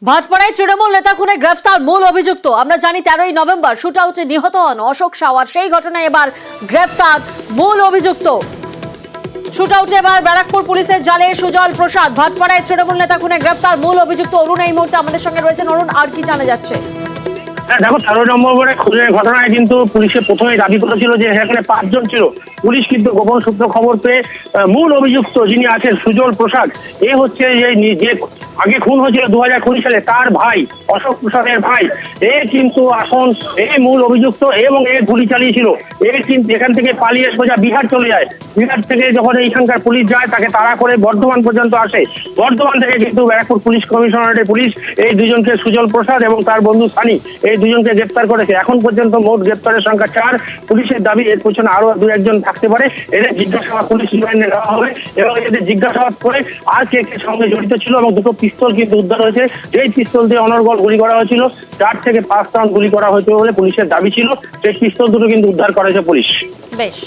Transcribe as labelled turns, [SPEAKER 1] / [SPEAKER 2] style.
[SPEAKER 1] ভাটপাড়ায় তৃণমূল নেতা খুনে গ্রেফতার মূল অভিযুক্ত। আমরা জানি 13ই নভেম্বর শুট আউটে নিহত হন অশোক সাওয়ার। সেই ঘটনায় এবার গ্রেফতার মূল অভিযুক্ত। শুট আউটে এবার ব্যারাকপুর পুলিশের জালে সুজল প্রসাদ। ভাটপাড়ায় তৃণমূল নেতা খুনে গ্রেফতার মূল অভিযুক্ত। অরুণ এই মুহূর্তে আমাদের সঙ্গে রয়েছেন। অরুণ, আর কি জানা যাচ্ছে?
[SPEAKER 2] দেখো, 13 নম্বরে খুনের ঘটনায় কিন্তু পুলিশে প্রথমে দাবি করেছিল যে এখানে 5 জন ছিল। পুলিশ কিন্তু গোপন সূত্র খবর পেয়ে মূল অভিযুক্ত যিনি আছেন সুজল প্রসাদ, এ হচ্ছে যে আগে খুন হয়েছিল 2020 সালে, তার ভাই অশোক প্রসাদের ভাই, এ কিন্তু এখন মূল অভিযুক্ত এবং এ গুলি চালিয়েছিল। এ কিন্তু এখান থেকে পালিয়ে সোজা বিহার চলে যায়। বিহার থেকে যখন এইখানকার পুলিশ যায় তাকে তাড়া করে বর্ধমান পর্যন্ত আসে। বর্ধমান থেকে কিন্তু ব্যারাকপুর পুলিশ কমিশনারেটের পুলিশ এই দুজনকে, সুজল প্রসাদ এবং তার বন্ধু সানি, এই দুজনকে গ্রেপ্তার করেছে। এখন পর্যন্ত মোট গ্রেপ্তারের সংখ্যা 4। পুলিশের দাবি এর পেছনে আরো 2-1 থাকতে পারে। এদের জিজ্ঞাসাবাদ পুলিশ রিমান্ডে নেওয়া হবে এবং এদের জিজ্ঞাসাবাদ করে আর কে কে সঙ্গে জড়িত ছিল। এবং 2টো পিস্তল কিন্তু উদ্ধার হয়েছে। যেই পিস্তল দিয়ে অনর্গল গুলি করা হয়েছিল, 4 থেকে 5 রাউন্ড গুলি করা হয়েছে বলে পুলিশের দাবি ছিল। সেই পিস্তল দুটো কিন্তু উদ্ধার করেছে পুলিশ।
[SPEAKER 1] বেশ।